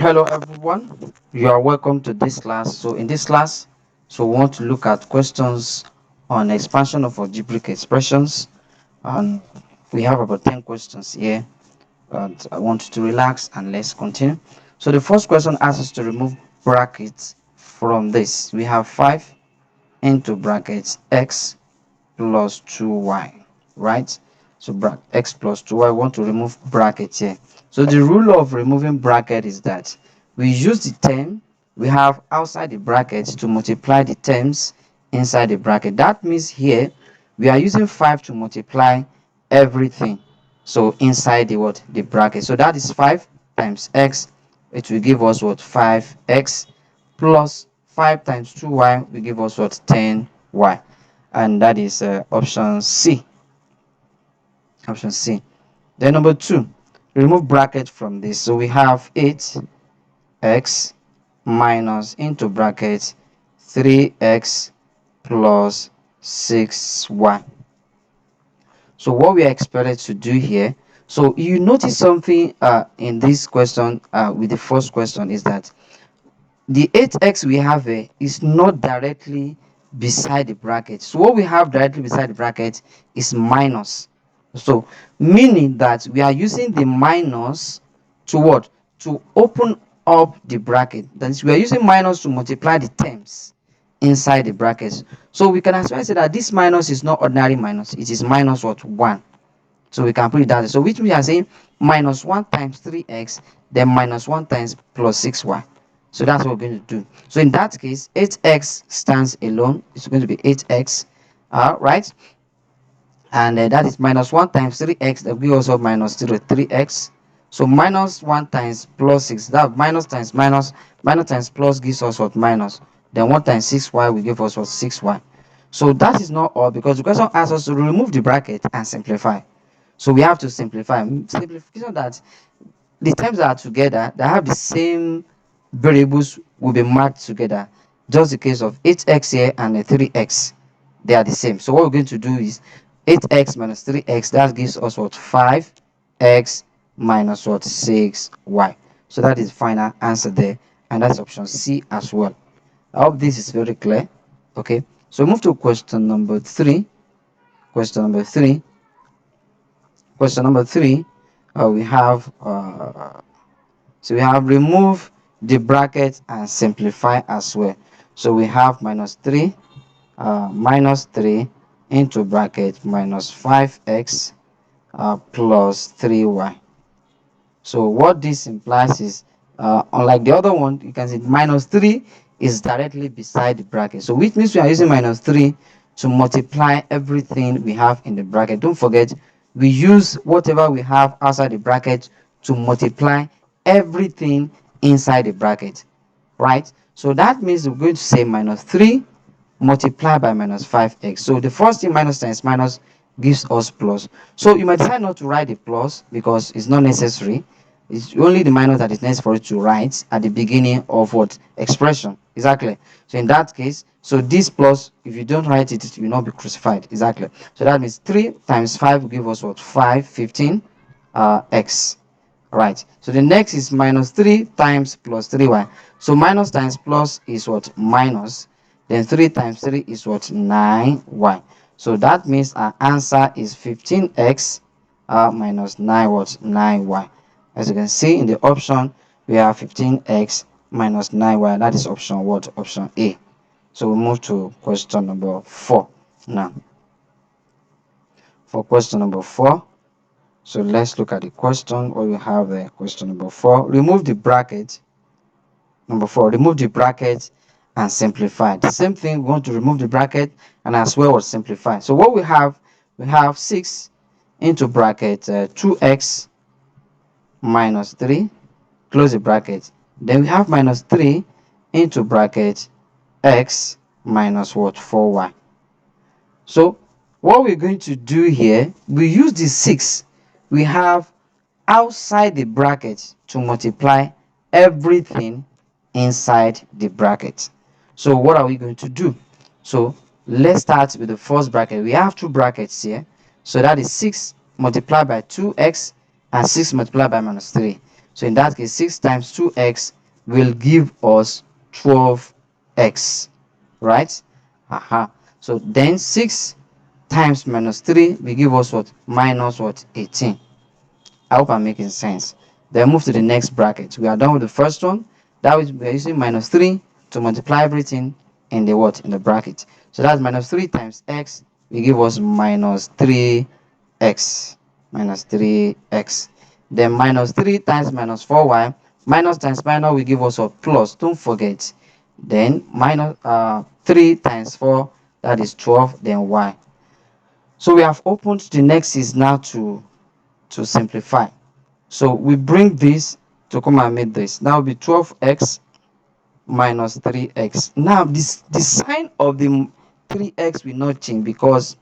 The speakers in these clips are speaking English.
Hello everyone, you are welcome to this class. So in this class, we want to look at questions on expansion of algebraic expressions, and we have about 10 questions here, and I want you to relax and let's continue. So the first question asks us to remove brackets from this. We have 5 into brackets x plus 2y, right? So x plus 2y, want to remove bracket here. So the rule of removing bracket is that we use the term we have outside the bracket to multiply the terms inside the bracket. That means here we are using 5 to multiply everything. So inside the what? The bracket. So that is 5 times x. It will give us what? 5x plus 5 times 2y will give us what? 10y, and that is option C. Option C. Then number 2, remove bracket from this. So we have 8x minus into bracket 3x plus 6y. So what we are expected to do here, so you notice something in this question with the first question is that the 8x we have here is not directly beside the bracket. So what we have directly beside the bracket is minus. So meaning that we are using the minus to what? To open up the bracket. That is, we are using minus to multiply the terms inside the brackets. So we can as well say that this minus is not ordinary minus. It is minus what? 1. So we can put it that way. So which we are saying minus 1 times 3x, then minus 1 times plus 6y. So that's what we're going to do. So in that case, 8x stands alone. It's going to be 8x, right? And that is minus 1 times 3x. That will also minus 3x. So minus 1 times plus 6. That minus times minus, minus times plus gives us what? Minus. Then 1 times 6y will give us what? 6y. So that is not all, because the question asks us to remove the bracket and simplify. So we have to simplify. Simplification that the terms that are together that have the same variables will be marked together. Just the case of 8x here and a 3x, they are the same. So what we're going to do is 8x minus 3x, that gives us what? 5x minus what? 6y. So that is the final answer there, and that's option C as well. I hope this is very clear. Okay, so move to question number 3. Question number 3. Question number 3, we have so we have remove the bracket and simplify as well. So we have minus 3 into bracket minus 5x plus 3y. So what this implies is, unlike the other one, you can see minus 3 is directly beside the bracket. So which means we are using minus 3 to multiply everything we have in the bracket. Don't forget, we use whatever we have outside the bracket to multiply everything inside the bracket, right? So that means we're going to say minus 3 multiplied by minus 5x. So the first thing, minus times minus, gives us plus. So you might decide not to write the plus because it's not necessary. It's only the minus that is necessary for you to write at the beginning of what? Expression. Exactly. So in that case, so this plus, if you don't write it, it will not be crucified. Exactly. So that means 3 times 5 will give us what? 5, 15 x. Right. So the next is minus 3 times plus 3y. So minus times plus is what? Minus. Then 3 times 3 is what? 9y. So that means our answer is 15x minus 9 what? 9y. As you can see in the option, we have 15x minus 9y. That is option what? Option A. So we move to question number 4 now. For question number 4, so let's look at the question. What we have there, question number 4. Remove the bracket. Number 4, remove the bracket and simplify. The same thing, we want to remove the bracket and as well as simplify. So what we have 6 into bracket 2x minus 3, close the bracket. Then we have minus 3 into bracket x minus what? 4y. So what we're going to do here, we use the 6 we have outside the bracket to multiply everything inside the bracket. So what are we going to do? So let's start with the first bracket. We have two brackets here. So that is 6 multiplied by 2x and 6 multiplied by minus 3. So in that case, 6 times 2x will give us 12x, right? Aha. So then 6 times minus 3 will give us what? Minus what? 18. I hope I'm making sense. Then move to the next bracket. We are done with the first one. That is, we are using minus 3 to multiply everything in the what? In the bracket. So that's minus 3 times x will give us minus 3x. Minus 3x. Then minus 3 times minus 4y. Minus times minus will give us a plus. Don't forget. Then minus 3 times 4, that is 12. Then y. So we have opened. The next is now to simplify. So we bring this to come and make this. Now be 12x minus 3x. Now the sign of the 3x will not change because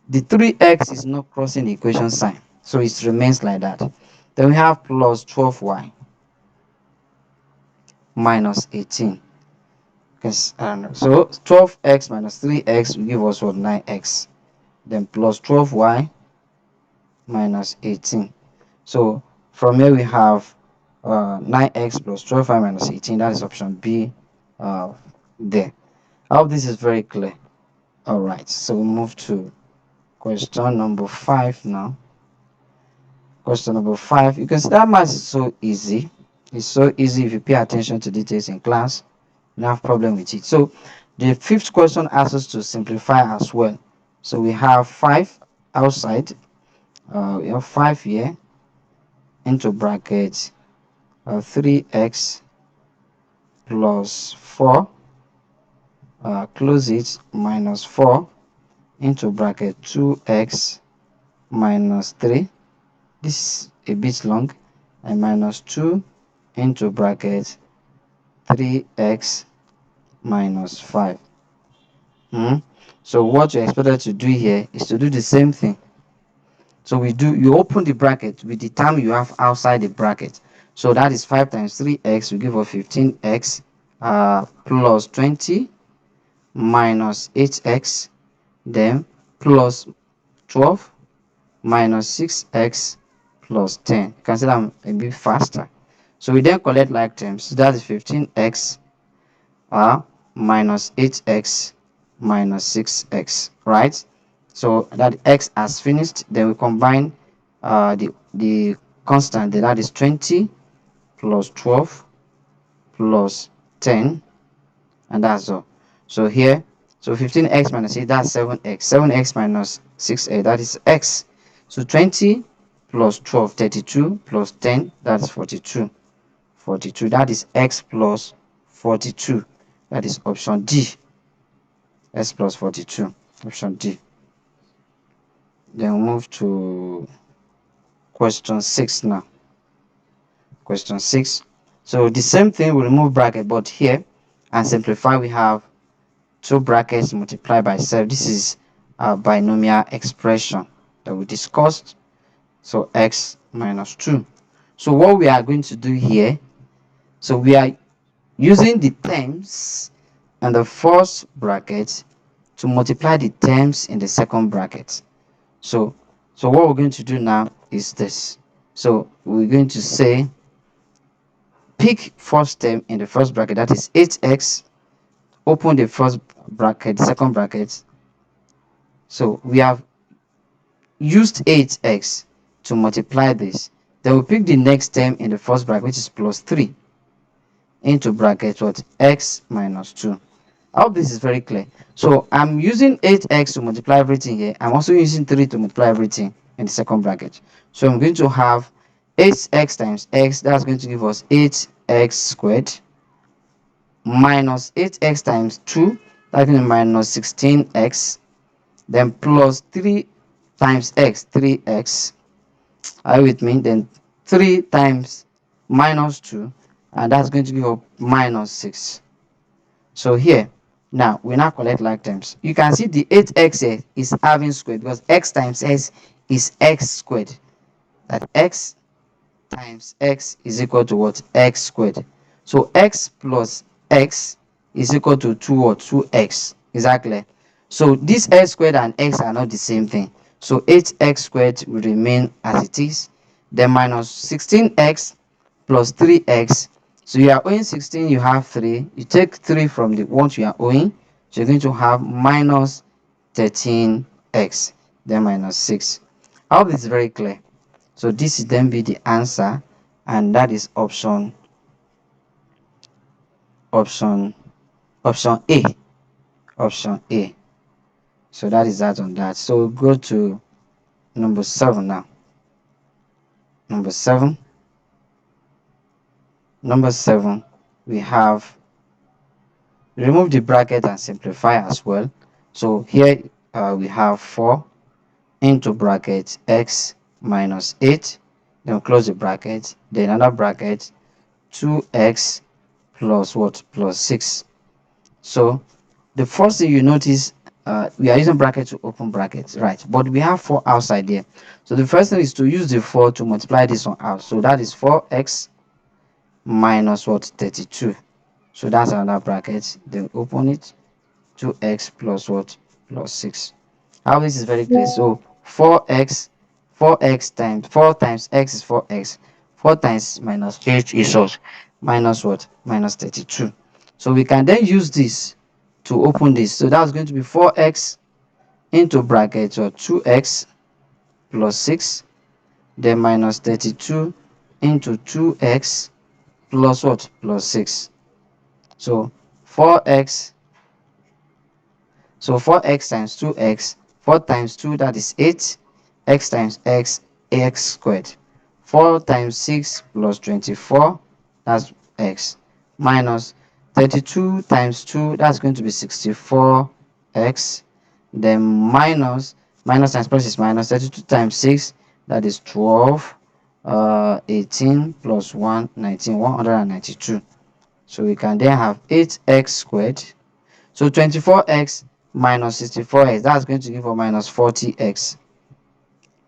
the 3x is not crossing the equation sign. So it remains like that. Then we have plus 12y minus 18. Because so 12x minus 3x will give us what? 9x. Then plus 12y minus 18. So from here we have 9x plus 12y minus 18. That is option B there. I hope this is very clear. All right, so we move to question number 5 now. Question number 5. You can see that math is so easy. It's so easy if you pay attention to details in class. You don't have problem with it. So the fifth question asks us to simplify as well. So we have 5 outside. We have 5 here into bracket 3x plus 4, close it, minus 4 into bracket 2x minus 3. This is a bit long. And minus 2 into bracket 3x minus 5. So what you're expected to do here is to do the same thing. So you open the bracket with the term you have outside the bracket. So that is 5 times 3x will give us 15x plus 20 minus 8x, then plus 12 minus 6x plus 10. You can see that I'm a bit faster. So we then collect like terms. So that is 15x minus 8x minus 6x, right? So that x has finished. Then we combine the constant, that is 20 plus 12 plus 10, and that's all. So here, so 15x minus 8, that's 7x. 7x minus 6x, that is x. So 20 plus 12, 32 plus 10, that's 42. 42, that is x plus 42. That is option D. X plus 42, option D. Then we'll move to question 6 now. Question 6. So the same thing, we remove bracket, but here and simplify, we have 2 brackets multiplied by 7. This is a binomial expression that we discussed. So x minus 2. So what we are going to do here, so we are using the terms in the first bracket to multiply the terms in the second bracket. So what we're going to do now is this. So we're going to say pick first term in the first bracket, that is 8x, open the first bracket, the second bracket. So we have used 8x to multiply this. Then we pick the next term in the first bracket, which is plus 3, into bracket what? X minus 2. I hope this is very clear. So I'm using 8x to multiply everything here. I'm also using 3 to multiply everything in the second bracket. So I'm going to have 8x times x, that's going to give us 8x squared, minus 8x times 2, that's going to be minus 16x, then plus 3 times x, 3x. Are you with me? Then 3 times minus 2, and that's going to give us minus 6. So here, now we now collect like terms. You can see the 8x here is having squared because x times x is x squared. That x times x is equal to what? X squared. So x plus x is equal to 2 or 2x. Exactly. So this x squared and x are not the same thing. So 8x squared will remain as it is. Then minus 16x plus 3x. So you are owing 16, you have 3. You take 3 from the what you are owing, so you're going to have minus 13x, then minus 6. I hope this is very clear. So this is then be the answer, and that is option option A. Option A. So that is that on that. So we'll go to number 7 now. Number 7. Number 7, we have remove the bracket and simplify as well. So here we have 4 into bracket x minus 8, then close the bracket, then another bracket 2x plus what, plus 6. So the first thing you notice, we are using bracket to open brackets, right? But we have 4 outside there. So the first thing is to use the 4 to multiply this one out. So that is 4x minus what, 32. So that's another bracket. Then open it, 2x plus what, plus 6. How this is very clear. So 4x times 4 times x is 4x. 4 times minus 8 is what? Minus what? Minus 32. So we can then use this to open this. So that's going to be 4x into bracket or 2x plus 6, then minus 32 into 2x plus what? Plus 6. So 4x, so 4x times 2x, 4 times 2, that is 8, x times x, x squared. 4 times 6 plus 24, that's x, minus 32 times 2, that's going to be 64x, then minus times plus is minus 32 times 6, that is 12, 18 plus 1, 19, 192. So we can then have 8x squared. So 24x minus 64x, that's going to give us minus 40x.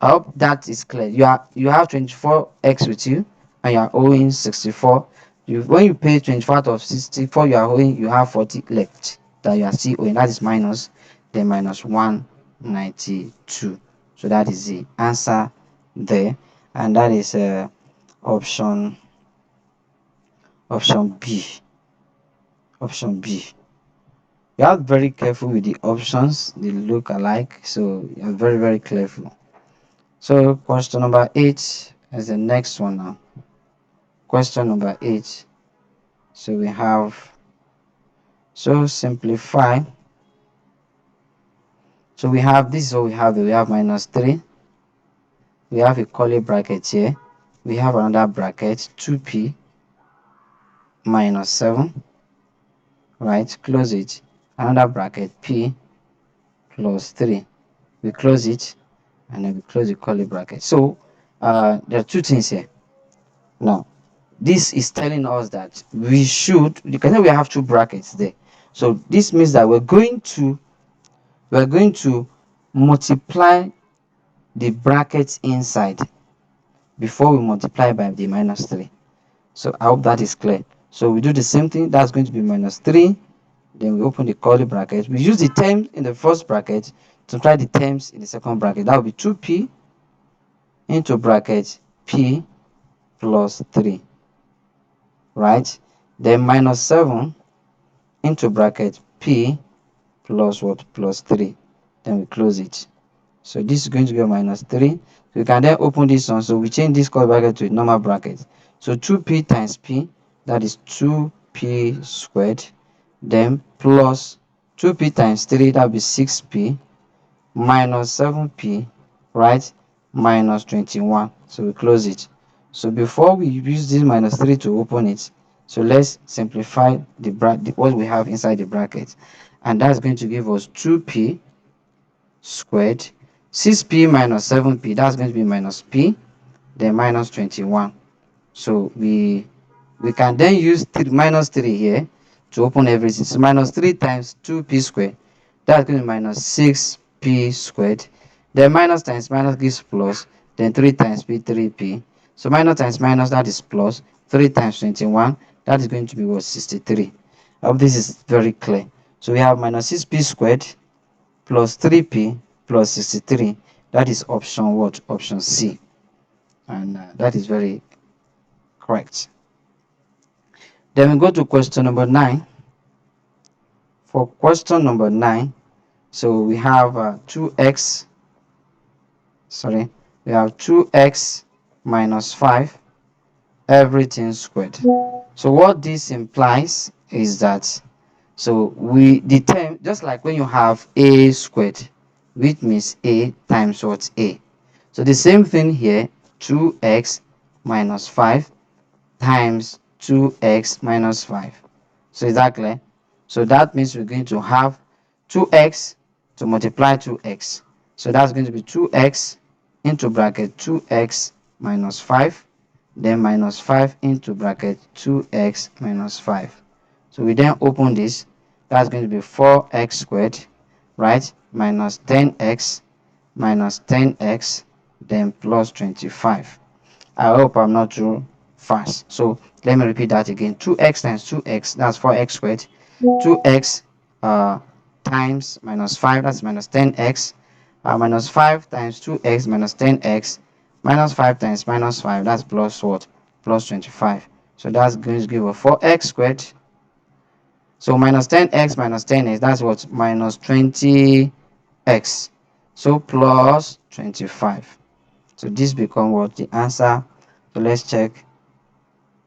I hope that is clear. You have 24x with you, and you are owing 64. When you pay 24 out of 64, you have 40 left that you are still owing. That is minus, then minus 192. So that is the answer there, and that is option option B. Option B. You are very careful with the options, they look alike, so you are very, very careful. So question number 8 is the next one now. Question number 8. So we have, so simplify. So we have, this is what we have minus 3. We have a curly bracket here. We have another bracket, 2p minus 7, right? Close it. Another bracket, p plus 3. We close it, and then we close the curly bracket. So there are two things here. Now, this is telling us that we should, you can say we have two brackets there. So this means that we're going to multiply the brackets inside before we multiply by the minus 3. So I hope that is clear. So we do the same thing. That's going to be minus 3. Then we open the curly bracket. We use the terms in the first bracket to try the terms in the second bracket. That will be 2p into bracket p plus 3. Right? Then minus 7 into bracket p plus what, plus 3. Then we close it. So this is going to be a minus 3. So we can then open this one. So we change this curly bracket to a normal bracket. So 2p times p, that is 2p squared, then plus 2p times 3, that will be 6p, minus 7p, right, minus 21. So we close it. So before we use this minus 3 to open it, so let's simplify the bracket, what we have inside the bracket, and that's going to give us 2p squared, 6p minus 7p, that's going to be minus p, then minus 21. So we can then use minus 3 here to open everything. So minus 3 times 2p squared, that's going to be minus 6p squared. Then minus times minus gives plus, then 3 times p, 3p. So minus times minus, that is plus, 3 times 21, that is going to be what, 63. I hope this is very clear. So we have minus 6p squared plus 3p plus 63. That is option what? Option C. And that is very correct. Then we go to question number 9. For question number 9, so we have 2x, sorry, we have 2x minus 5 everything squared. So what this implies is that, so the term, just like when you have a squared, which means a times what, a. So the same thing here, 2x minus 5 times 2x minus 5. So is that clear? So that means we're going to have 2x to multiply 2x. So that's going to be 2x into bracket 2x minus 5, then minus 5 into bracket 2x minus 5. So we then open this. That's going to be 4x squared, right? Minus 10x minus 10x, then plus 25. I hope I'm not too fast. So let me repeat that again. 2x times 2x, that's 4x squared. 2x times minus 5, that's minus 10x. Minus 5 times 2x minus 10x. Minus 5 times minus 5, that's plus what? Plus 25. So that's going to give us 4x squared. So minus 10x minus 10x, that's what? Minus 20x. So plus 25. So this become what? The answer. So let's check.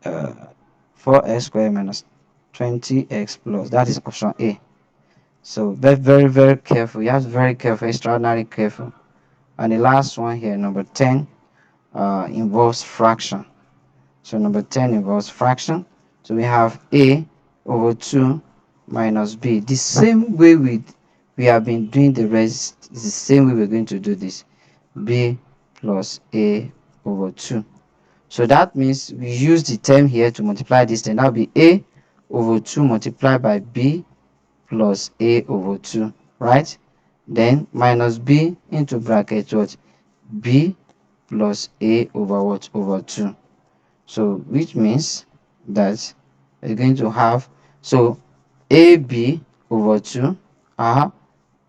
4x squared minus 20x plus, that is option A. So very very very careful, you have to be very careful, extraordinarily careful. And the last one here, number 10, involves fraction. So number 10 involves fraction. So we have a over 2 minus b. The same way we have been doing the rest is the same way we're going to do this. B plus a over 2. So that means we use the term here to multiply this, then that will be a over 2 multiplied by b plus a over 2, right? Then minus b into bracket what? B plus a over what? Over 2. So which means that we're going to have, so ab over 2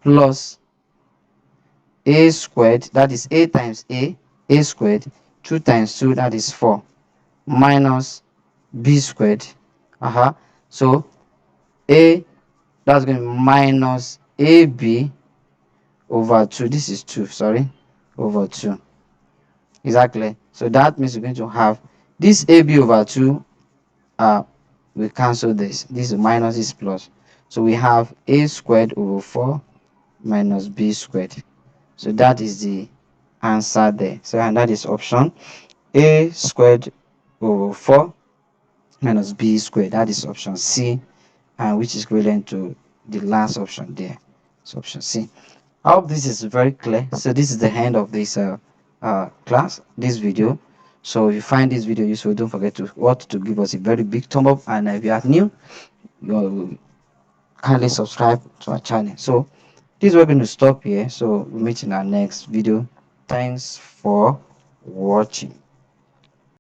plus a squared, that is a times a squared, 2 times 2, that is 4, minus b squared. So a, that's going to be minus ab over 2. This is 2, sorry, over 2. Exactly. So that means we're going to have this ab over 2. We cancel this. This is minus, this plus. So we have a squared over 4 minus b squared. So that is the answer there. So and that is option a squared over 4 minus b squared. That is option C, and which is equivalent to the last option there. So option C. I hope this is very clear. So this is the end of this class, this video. So if you find this video useful, don't forget to give us a very big thumb up, and if you are new, you kindly subscribe to our channel. So this is where we're going to stop here. So we'll meet in our next video. Thanks for watching.